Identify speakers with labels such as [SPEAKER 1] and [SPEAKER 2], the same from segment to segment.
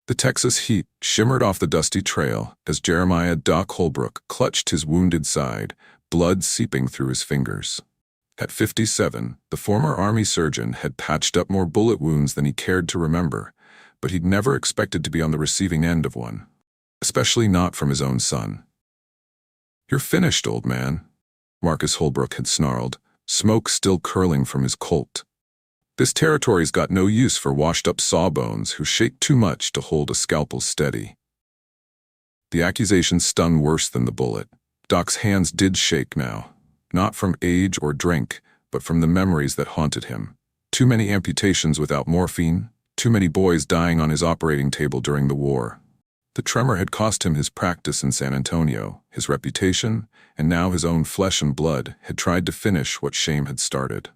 [SPEAKER 1] The Texas heat shimmered off the dusty trail as Jeremiah Doc Hullbrook clutched his wounded side, blood seeping through his fingers. At 57, the former Army surgeon had patched up more bullet wounds than he cared to remember, but he'd never expected to be on the receiving end of one, especially not from his own son. "You're finished, old man," Marcus Hullbrook had snarled, smoke still curling from his Colt. "This territory's got no use for washed-up sawbones who shake too much to hold a scalpel steady." The accusation stung worse than the bullet. Doc's hands did shake now, not from age or drink, but from the memories that haunted him. Too many amputations without morphine, too many boys dying on his operating table during the war. The tremor had cost him his practice in San Antonio, his reputation, and now his own flesh and blood had tried to finish what shame had started.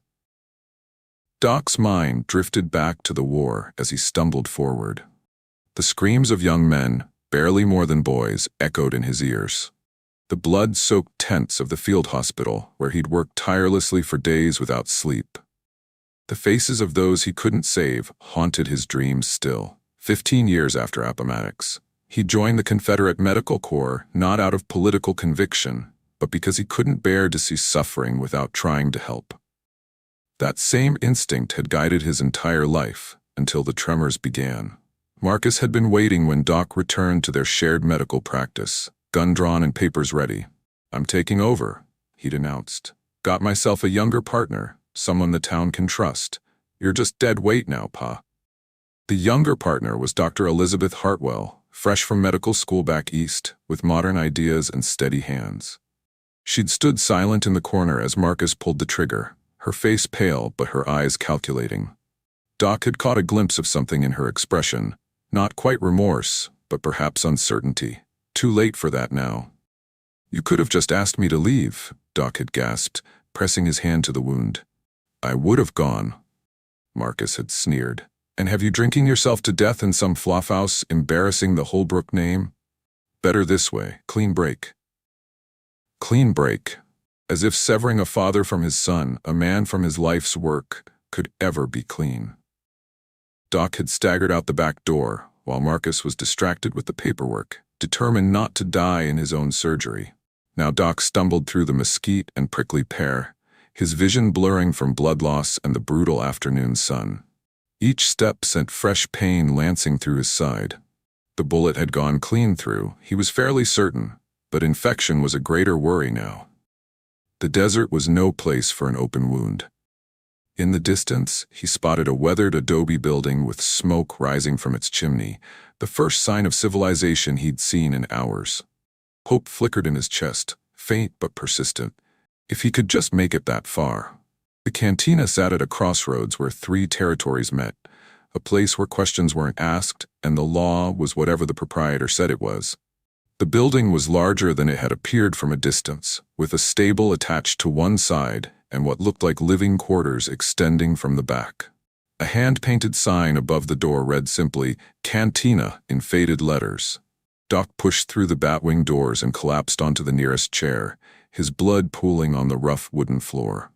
[SPEAKER 1] Doc's mind drifted back to the war as he stumbled forward. The screams of young men, barely more than boys, echoed in his ears. The blood-soaked tents of the field hospital, where he'd worked tirelessly for days without sleep. The faces of those he couldn't save haunted his dreams still. 15 years after Appomattox, he joined the Confederate Medical Corps not out of political conviction, but because he couldn't bear to see suffering without trying to help. That same instinct had guided his entire life, until the tremors began. Marcus had been waiting when Doc returned to their shared medical practice, gun drawn and papers ready. "I'm taking over," he'd announced. "Got myself a younger partner, someone the town can trust. You're just dead weight now, Pa." The younger partner was Dr. Elizabeth Hartwell, fresh from medical school back east, with modern ideas and steady hands. She'd stood silent in the corner as Marcus pulled the trigger, her face pale but her eyes calculating. Doc had caught a glimpse of something in her expression, not quite remorse, but perhaps uncertainty. Too late for that now. "You could have just asked me to leave," Doc had gasped, pressing his hand to the wound. "I would have gone," Marcus had sneered. "And have you drinking yourself to death in some flophouse, embarrassing the Hullbrook name? Better this way, clean break." Clean break. As if severing a father from his son, a man from his life's work, could ever be clean. Doc had staggered out the back door, while Marcus was distracted with the paperwork, determined not to die in his own surgery. Now Doc stumbled through the mesquite and prickly pear, his vision blurring from blood loss and the brutal afternoon sun. Each step sent fresh pain lancing through his side. The bullet had gone clean through, he was fairly certain, but infection was a greater worry now. The desert was no place for an open wound. In the distance, he spotted a weathered adobe building with smoke rising from its chimney, the first sign of civilization he'd seen in hours. Hope flickered in his chest, faint but persistent. If he could just make it that far. The Cantina sat at a crossroads where three territories met, a place where questions weren't asked and the law was whatever the proprietor said it was. The building was larger than it had appeared from a distance, with a stable attached to one side and what looked like living quarters extending from the back. A hand-painted sign above the door read simply, "Cantina," in faded letters. Doc pushed through the batwing doors and collapsed onto the nearest chair, his blood pooling on the rough wooden floor.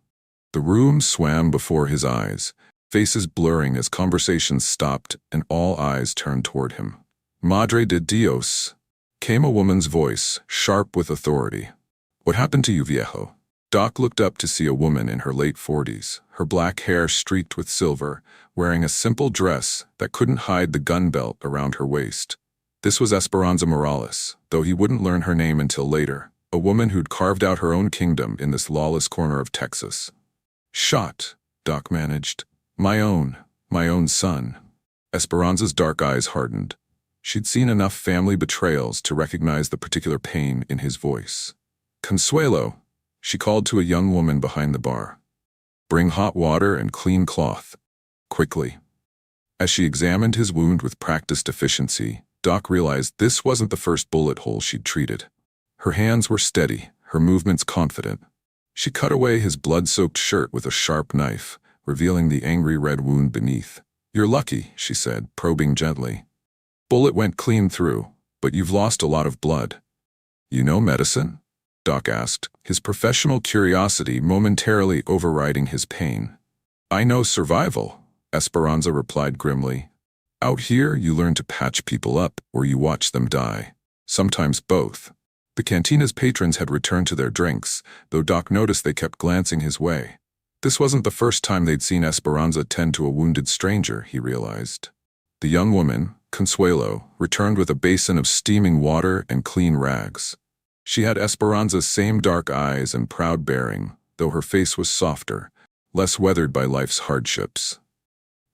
[SPEAKER 1] The room swam before his eyes, faces blurring as conversations stopped and all eyes turned toward him. "Madre de Dios," came a woman's voice, sharp with authority. "What happened to you, viejo?" Doc looked up to see a woman in her late 40s, her black hair streaked with silver, wearing a simple dress that couldn't hide the gun belt around her waist. This was Esperanza Morales, though he wouldn't learn her name until later, a woman who'd carved out her own kingdom in this lawless corner of Texas. "Shot," Doc managed. My own son." Esperanza's dark eyes hardened. She'd seen enough family betrayals to recognize the particular pain in his voice. "Consuelo," she called to a young woman behind the bar. "Bring hot water and clean cloth. Quickly." As she examined his wound with practiced efficiency, Doc realized this wasn't the first bullet hole she'd treated. Her hands were steady, her movements confident. She cut away his blood-soaked shirt with a sharp knife, revealing the angry red wound beneath. "You're lucky," she said, probing gently. "Bullet went clean through, but you've lost a lot of blood." "You know medicine?" Doc asked, his professional curiosity momentarily overriding his pain. "I know survival," Esperanza replied grimly. Out here, you learn to patch people up or you watch them die. Sometimes both. The Cantina's patrons had returned to their drinks, though Doc noticed they kept glancing his way. This wasn't the first time they'd seen Esperanza tend to a wounded stranger, he realized. The young woman, Consuelo, returned with a basin of steaming water and clean rags. She had Esperanza's same dark eyes and proud bearing, though her face was softer, less weathered by life's hardships.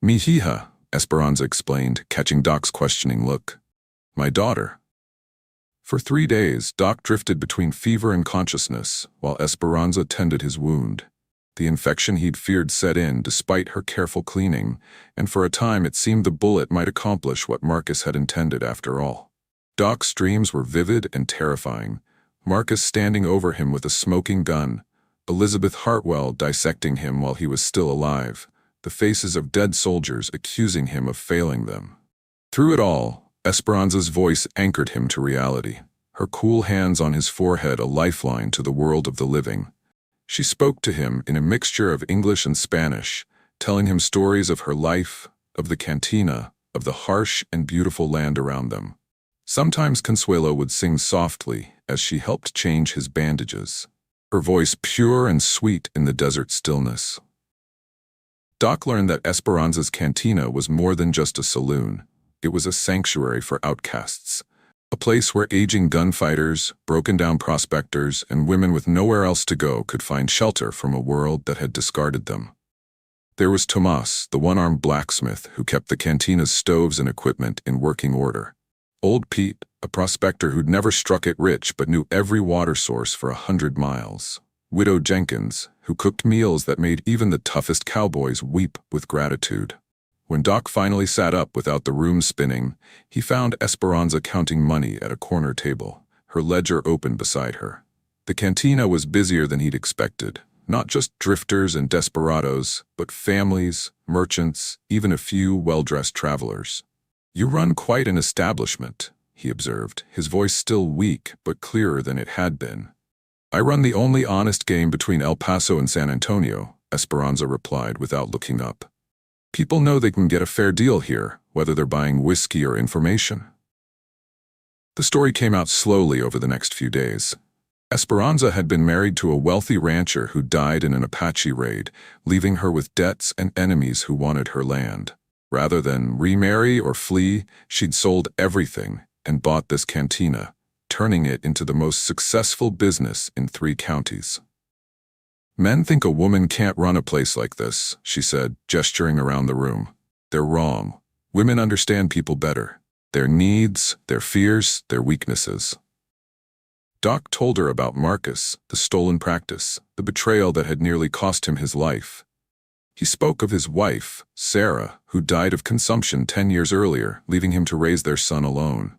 [SPEAKER 1] Mi hija, Esperanza explained, catching Doc's questioning look. My daughter. For 3 days, Doc drifted between fever and consciousness, while Esperanza tended his wound. The infection he'd feared set in despite her careful cleaning, and for a time it seemed the bullet might accomplish what Marcus had intended after all. Doc's dreams were vivid and terrifying. Marcus standing over him with a smoking gun, Elizabeth Hartwell dissecting him while he was still alive, the faces of dead soldiers accusing him of failing them. Through it all, Esperanza's voice anchored him to reality, her cool hands on his forehead a lifeline to the world of the living. She spoke to him in a mixture of English and Spanish, telling him stories of her life, of the Cantina, of the harsh and beautiful land around them. Sometimes Consuelo would sing softly as she helped change his bandages, her voice pure and sweet in the desert stillness. Doc learned that Esperanza's Cantina was more than just a saloon. It was a sanctuary for outcasts, a place where aging gunfighters, broken-down prospectors, and women with nowhere else to go could find shelter from a world that had discarded them. There was Tomas, the one-armed blacksmith who kept the Cantina's stoves and equipment in working order. Old Pete, a prospector who'd never struck it rich but knew every water source for 100 miles. Widow Jenkins, who cooked meals that made even the toughest cowboys weep with gratitude. When Doc finally sat up without the room spinning, he found Esperanza counting money at a corner table, her ledger open beside her. The Cantina was busier than he'd expected, not just drifters and desperados, but families, merchants, even a few well-dressed travelers. You run quite an establishment, he observed, his voice still weak but clearer than it had been. I run the only honest game between El Paso and San Antonio, Esperanza replied without looking up. People know they can get a fair deal here, whether they're buying whiskey or information. The story came out slowly over the next few days. Esperanza had been married to a wealthy rancher who died in an Apache raid, leaving her with debts and enemies who wanted her land. Rather than remarry or flee, she'd sold everything and bought this Cantina, turning it into the most successful business in 3 counties. Men think a woman can't run a place like this, she said, gesturing around the room. They're wrong. Women understand people better. Their needs, their fears, their weaknesses. Doc told her about Marcus, the stolen practice, the betrayal that had nearly cost him his life. He spoke of his wife, Sarah, who died of consumption 10 years earlier, leaving him to raise their son alone.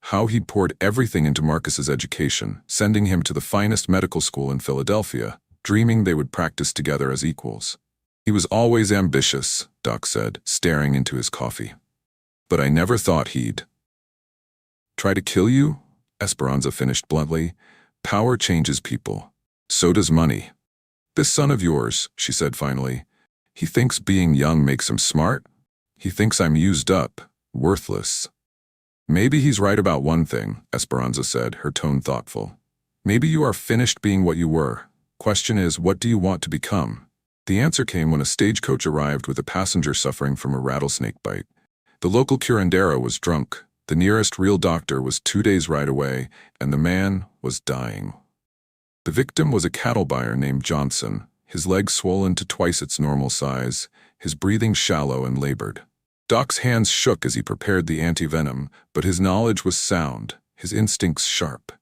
[SPEAKER 1] How he'd poured everything into Marcus's education, sending him to the finest medical school in Philadelphia, dreaming they would practice together as equals. He was always ambitious, Doc said, staring into his coffee. But I never thought he'd try to kill you, Esperanza finished bluntly. Power changes people. So does money. This son of yours, she said finally, he thinks being young makes him smart? He thinks I'm used up, worthless. Maybe he's right about one thing, Esperanza said, her tone thoughtful. Maybe you are finished being what you were. Question is, what do you want to become? The answer came when a stagecoach arrived with a passenger suffering from a rattlesnake bite. The local curandero was drunk, the nearest real doctor was 2 days' ride away, and the man was dying. The victim was a cattle buyer named Johnson, his legs swollen to twice its normal size, his breathing shallow and labored. Doc's hands shook as he prepared the anti-venom, but his knowledge was sound, his instincts sharp.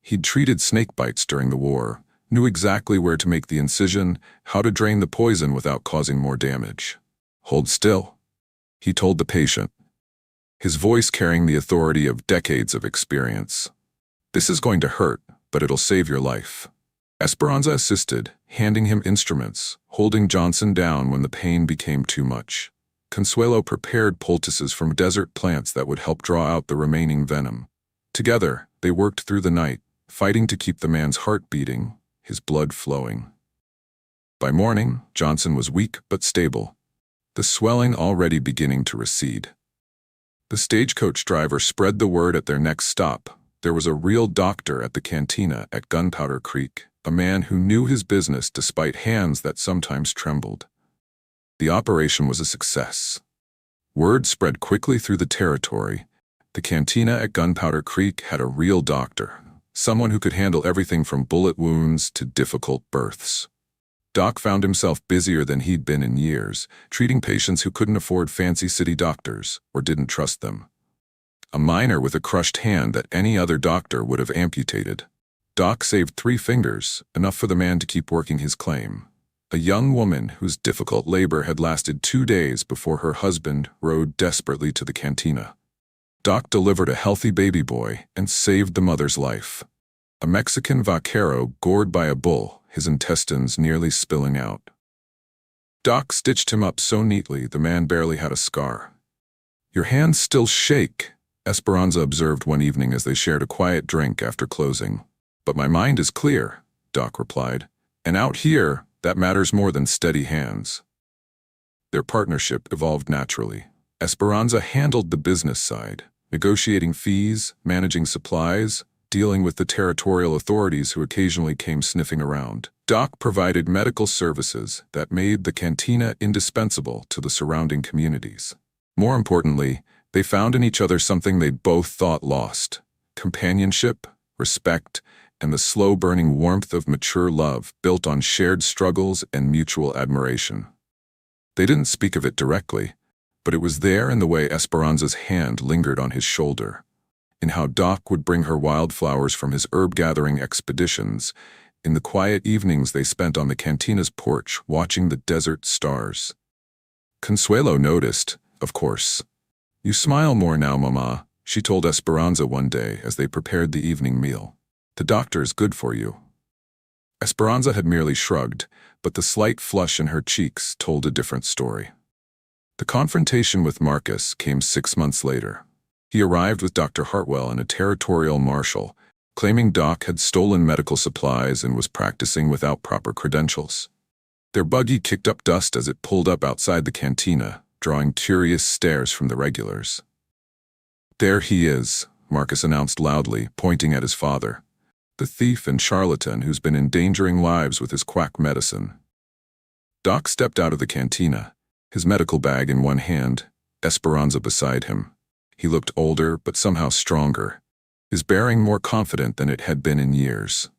[SPEAKER 1] He'd treated snake bites during the war, knew exactly where to make the incision, how to drain the poison without causing more damage. Hold still, he told the patient, his voice carrying the authority of decades of experience. This is going to hurt, but it'll save your life. Esperanza assisted, handing him instruments, holding Johnson down when the pain became too much. Consuelo prepared poultices from desert plants that would help draw out the remaining venom. Together, they worked through the night, fighting to keep the man's heart beating, his blood flowing. By morning, Johnson was weak but stable, the swelling already beginning to recede. The stagecoach driver spread the word at their next stop. There was a real doctor at the Cantina at Gunpowder Creek, a man who knew his business despite hands that sometimes trembled. The operation was a success. Word spread quickly through the territory. The Cantina at Gunpowder Creek had a real doctor, someone who could handle everything from bullet wounds to difficult births. Doc found himself busier than he'd been in years, treating patients who couldn't afford fancy city doctors or didn't trust them. A miner with a crushed hand that any other doctor would have amputated. Doc saved 3 fingers, enough for the man to keep working his claim. A young woman whose difficult labor had lasted 2 days before her husband rode desperately to the Cantina. Doc delivered a healthy baby boy and saved the mother's life. A Mexican vaquero gored by a bull, his intestines nearly spilling out. Doc stitched him up so neatly the man barely had a scar. "Your hands still shake," Esperanza observed one evening as they shared a quiet drink after closing. "But my mind is clear," Doc replied. "And out here, that matters more than steady hands." Their partnership evolved naturally. Esperanza handled the business side, negotiating fees, managing supplies, dealing with the territorial authorities who occasionally came sniffing around. Doc provided medical services that made the Cantina indispensable to the surrounding communities. More importantly, they found in each other something they'd both thought lost: companionship, respect, and the slow-burning warmth of mature love built on shared struggles and mutual admiration. They didn't speak of it directly, but it was there in the way Esperanza's hand lingered on his shoulder, in how Doc would bring her wildflowers from his herb-gathering expeditions, in the quiet evenings they spent on the Cantina's porch watching the desert stars. Consuelo noticed, of course. "You smile more now, Mama," she told Esperanza one day as they prepared the evening meal. "The doctor is good for you." Esperanza had merely shrugged, but the slight flush in her cheeks told a different story. The confrontation with Marcus came 6 months later. He arrived with Dr. Hartwell and a territorial marshal, claiming Doc had stolen medical supplies and was practicing without proper credentials. Their buggy kicked up dust as it pulled up outside the Cantina, drawing curious stares from the regulars. "There he is," Marcus announced loudly, pointing at his father. "The thief and charlatan who's been endangering lives with his quack medicine." Doc stepped out of the Cantina, his medical bag in one hand, Esperanza beside him. He looked older, but somehow stronger, his bearing more confident than it had been in years.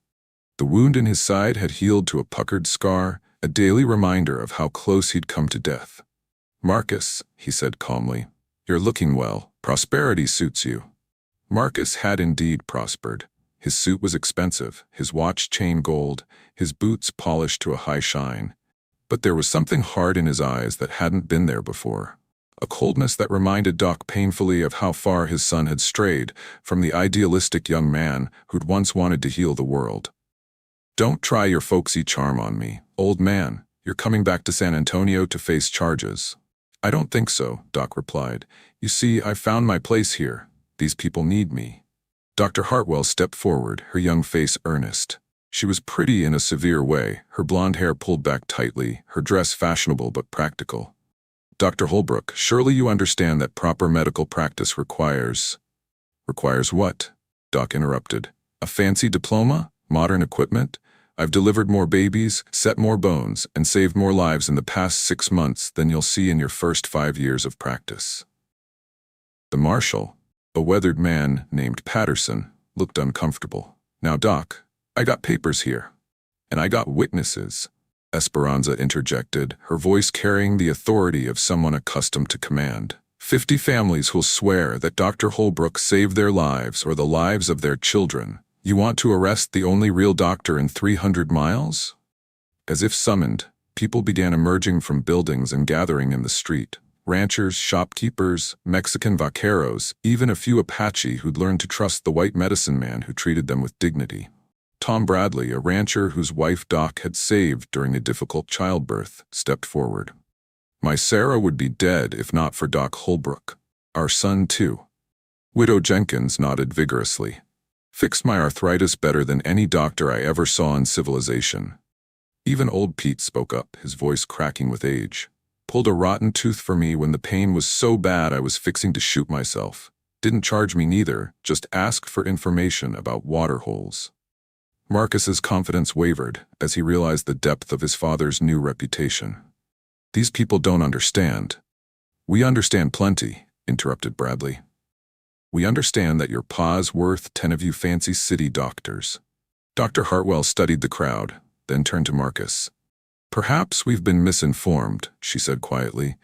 [SPEAKER 1] The wound in his side had healed to a puckered scar, a daily reminder of how close he'd come to death. "Marcus," he said calmly, "you're looking well. Prosperity suits you." Marcus had indeed prospered. His suit was expensive, his watch chain gold, his boots polished to a high shine. But there was something hard in his eyes that hadn't been there before. A coldness that reminded Doc painfully of how far his son had strayed from the idealistic young man who'd once wanted to heal the world. "Don't try your folksy charm on me, old man. You're coming back to San Antonio to face charges." "I don't think so," Doc replied. "You see, I've found my place here. These people need me." Dr. Hartwell stepped forward, her young face earnest. She was pretty in a severe way, her blonde hair pulled back tightly, her dress fashionable but practical. "Dr. Hullbrook, surely you understand that proper medical practice requires—" "Requires what?" Doc interrupted. "A fancy diploma? Modern equipment? I've delivered more babies, set more bones, and saved more lives in the past 6 months than you'll see in your first 5 years of practice." The marshal, a weathered man named Patterson, looked uncomfortable. "Now, Doc, I got papers here. And I got witnesses," Esperanza interjected, her voice carrying the authority of someone accustomed to command. 50 families who'll swear that Dr. Hullbrook saved their lives or the lives of their children. You want to arrest the only real doctor in 300 miles? As if summoned, people began emerging from buildings and gathering in the street. Ranchers, shopkeepers, Mexican vaqueros, even a few Apache who'd learned to trust the white medicine man who treated them with dignity. Tom Bradley, a rancher whose wife Doc had saved during a difficult childbirth, stepped forward. "My Sarah would be dead if not for Doc Hullbrook. Our son, too." Widow Jenkins nodded vigorously. "Fixed my arthritis better than any doctor I ever saw in civilization." Even old Pete spoke up, his voice cracking with age. Pulled a rotten tooth for me when the pain was so bad I was fixing to shoot myself. Didn't charge me neither, just asked for information about water holes. Marcus's confidence wavered as he realized the depth of his father's new reputation. These people don't understand. We understand plenty, interrupted Bradley. We understand that your pa's worth 10 of you fancy city doctors. Dr. Hartwell studied the crowd, then turned to Marcus. Perhaps we've been misinformed, she said quietly.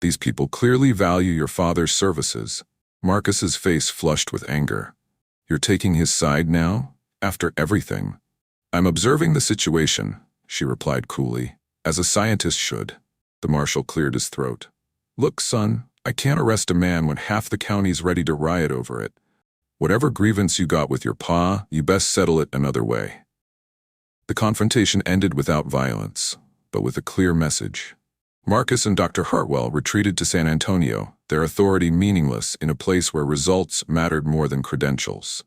[SPEAKER 1] These people clearly value your father's services. Marcus's face flushed with anger. You're taking his side now? After everything? I'm observing the situation, she replied coolly, as a scientist should. The marshal cleared his throat. Look, son, I can't arrest a man when half the county's ready to riot over it. Whatever grievance you got with your pa, you best settle it another way. The confrontation ended without violence, but with a clear message. Marcus and Dr. Hartwell retreated to San Antonio, their authority meaningless in a place where results mattered more than credentials.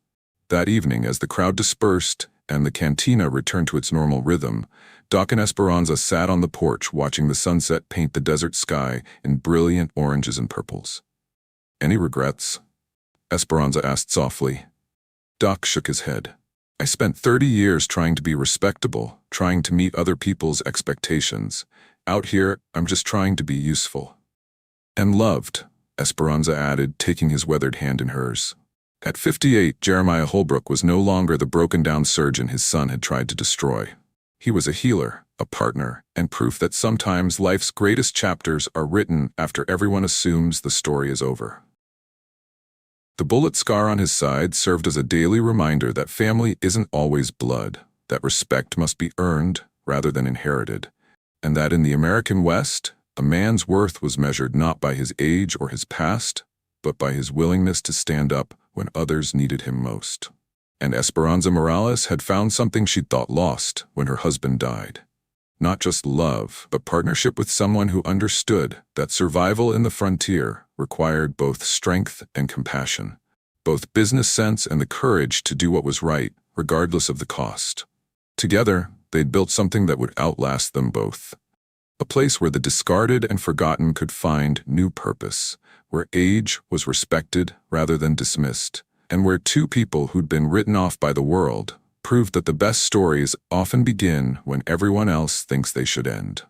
[SPEAKER 1] That evening, as the crowd dispersed and the cantina returned to its normal rhythm, Doc and Esperanza sat on the porch watching the sunset paint the desert sky in brilliant oranges and purples. Any regrets? Esperanza asked softly. Doc shook his head. I spent 30 years trying to be respectable, trying to meet other people's expectations. Out here, I'm just trying to be useful. And loved, Esperanza added, taking his weathered hand in hers. At 58, Jeremiah Hullbrook was no longer the broken-down surgeon his son had tried to destroy. He was a healer, a partner, and proof that sometimes life's greatest chapters are written after everyone assumes the story is over. The bullet scar on his side served as a daily reminder that family isn't always blood, that respect must be earned rather than inherited, and that in the American West, a man's worth was measured not by his age or his past, but by his willingness to stand up when others needed him most. And Esperanza Morales had found something she'd thought lost when her husband died. Not just love, but partnership with someone who understood that survival in the frontier required both strength and compassion, both business sense and the courage to do what was right, regardless of the cost. Together, they'd built something that would outlast them both. A place where the discarded and forgotten could find new purpose, where age was respected rather than dismissed, and where two people who'd been written off by the world proved that the best stories often begin when everyone else thinks they should end.